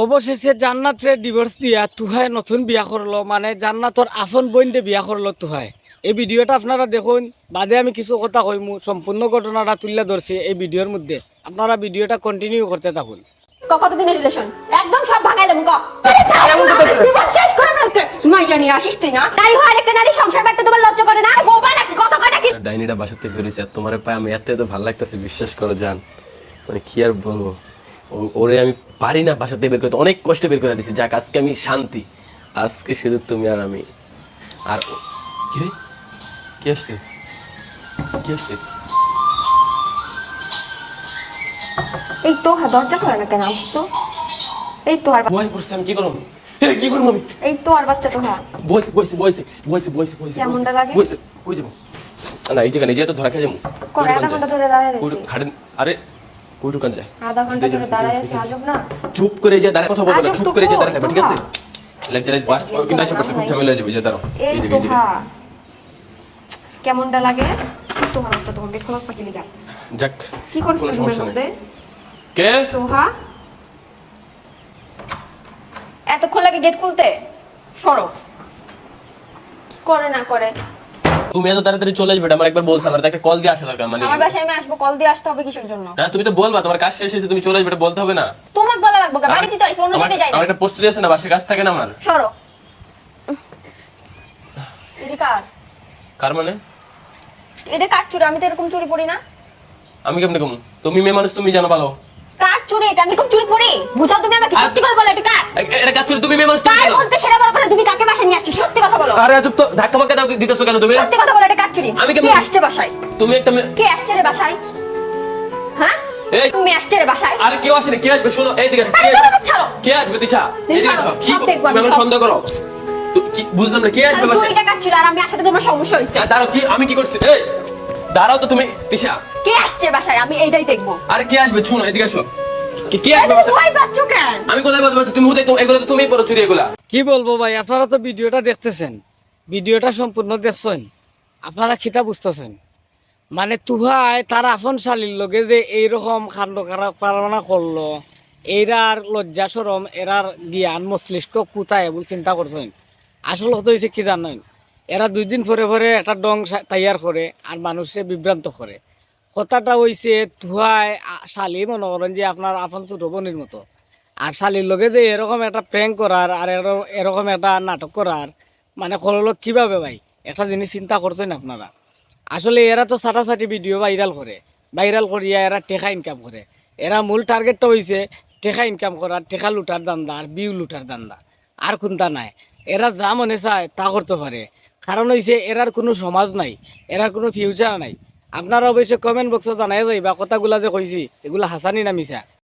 অবশেষে জান্নাতরে ডিভোর্স দিয়া তুহাই নতুন বিয়া করলো, মানে জান্নাতর আফন বইনতে বিয়া করলো তুহাই। এই ভিডিওটা আপনারা দেখুন, বাদে আমি কিছু কথা কইমু, সম্পূর্ণ ঘটনাটা তুলে ধরছি এই ভিডিওর মধ্যে। আপনারা ভিডিওটা কন্টিনিউ করতে থাকুন। কতদিনের রিলেশন একদম সব ভাগাইলাম ক জীবন শেষ করে ফেলতে মাইয়া নিয়ে আসিস তুই না নারী হয় আরেকটা নারী সংসার করতে তোমার লজ্জা করে না বোবা নাকি কত কথা কি ডাইনিটা বাসাতে বেরিয়েছে আর তোমার পায়ে আমি এত ভালো লাগতেছে বিশ্বাস করো জান, মানে কি আর বলবো। ওরে আমি পারি না বাসাতে বের করতে, অনেক কষ্ট বের করে দিছি। যাক আজকে আমি শান্তি, আজকে শুধু তুমি আর আমি। আর কি রে, কি আসছে কি আসছে? এই তো দরজা খোলা না কেন তো এই তো আর বই পড়ছে, আমি কি করব? কি করব আমি? এই তো আর বাচ্চা তো হ্যাঁ বইছে বইছে বইছে বইছে বইছে বইছে কেমনটা লাগে? বইছে কই যাব না, এই জায়গা নিজে তো ধরা খেয়ে যাবো। করে আধা ঘন্টা ধরে দাঁড়ায় রইছি খাড়েন আরে কই ঢুকান যায়? আধা ঘন্টা ধরে দাঁড়ায় আছে আজব না। চুপ করে যে দাঁড়ায় কথা বলবো না, আজব চুপ তো করে যে কই, দাঁড়ায় ঠিক আছে? লেকচারে বাস কিন্তু এসে বসে খুব ঝামেলা হয়ে যাবে। যে দাঁড়াও এই তো হ্যাঁ কেমনটা লাগে তোমার তো তোমাকে খোলা পাকি লিগা যাক কি করছ কোনো তুমি সমস্যা মধ্যে নেই। কে তো হ্যাঁ এতক্ষণ লাগে গেট খুলতে সরো কি করে না করে তুমি এত তাড়াতাড়ি চলে আসবে, আমার একবার বলছ, আমার একটা কল দিয়ে আসা দরকার। মানে আমার বাসায় আমি আসবো কল দিয়ে আসতে হবে কিসের জন্য না তুমি তো বলবা তোমার কাজ শেষ হয়েছে তুমি চলে আসবে, এটা বলতে হবে না? তোমাকে বলা লাগবে কেন বাড়িতে তো আইছো অন্য সাথে যাই না আমার একটা প্রস্তুতি আছে না, বাসায় কাজ থাকে না আমার। সরো এটা কার কার মানে? এটা কার চুরি আমি তো এরকম চুরি পড়ি না আমি কেমনে কম? তুমি মেয়ে মানুষ, তুমি জানো ভালো। কার চুরি এটা আমি খুব চুরি পড়ি বুঝাও তুমি আমাকে সত্যি করে বলো এটা কার এটা কাজ করে তুমি মেয়ে মানুষ, তুমি কার জানো। বলতে সেটা বড় করে তুমি কাকে বাসায় নিয়ে আসছো সত্যি কথা বলো আরে চুপ তো, ধাক্কা মাক্কা দাও দিতেছো কেন তুমি? সত্যি কথা বলো এটা কার চুরি আমি কে কেমনে- আসছে বাসায় তুমি একটা কে আসছে রে বাসায় হ্যাঁ এই তুমি আসছে রে বাসায় আরে কেউ আসেনি, কে আসবে? শোনো এইদিকে আসো। আরে তুমি ছাড়ো কে আসবে দিশা? দিশা, এদিকে আসো। কি সব দেখবো আমি, তুমি আমার সব। সন্দেহ করো? কি বুঝলাম না, কে আসবে তাহলে বাসায়? চুরিটা কার ছিল আর আমি আসতে তোমার সমস্যা হইছে দাঁড়াও, কি আমি কি করছি? এই দাঁড়াও তো তুমি দিশা। কে আসছে বাসায় আমি এইটাই দেখবো আরে কে আসবে? শোনো এদিকে আসো। কে এই আসবে তুমি বাসায়? ভয় পাচ্ছ কেন আমি কোথায় বলতে পারছি? তুমি কোথায়? তো এগুলো তো তুমিই পড়ো চুরি এগুলা। কি বলবো ভাই, আপনারা তো ভিডিওটা দেখতেছেন, ভিডিওটা সম্পূর্ণ দেখছেন, আপনারা খিতা বুঝতেছেন। মানে তুহাই তার আফন শালির লগে যে এইরকম কাণ্ড কারণা করলো, এরার লজ্জা সরম, এরার জ্ঞান মস্তিষ্ক কোথায় এবং চিন্তা করছেন। আসল কথা হয়েছে কি জানেন, এরা 2 দিন পরে পরে একটা ডং তৈয়ার করে আর মানুষে বিভ্রান্ত করে। কথাটা হয়েছে তুহাই শালি মনে করেন যে আপনার আপন ছোট বোনের মতো, আর শালির লগে যে এরকম একটা প্র্যাঙ্ক করার আর এরকম একটা নাটক করার মানে করলো কিভাবে ভাই, একটা জিনিস চিন্তা করছেন আপনারা? আসলে এরা তো ছাটাছাটি ভিডিও ভাইরাল করিয়া এরা টেকা ইনকাম করে। এরা মূল টার্গেটটা হয়েছে টেকা ইনকাম করার, টেকা লুটার দান্দা আর বিউ লুটার দান্দা, আর কোনটা নাই। এরা যা মনে চায় তা করতে পারে, কারণ হয়েছে এরার কোনো সমাজ নাই, এরার কোনো ফিউচার নাই। আপনারা অবশ্যই কমেন্ট বক্সে জানাই যাই বা কথাগুলা যে কইছি এগুলা হাসানি না মিছা।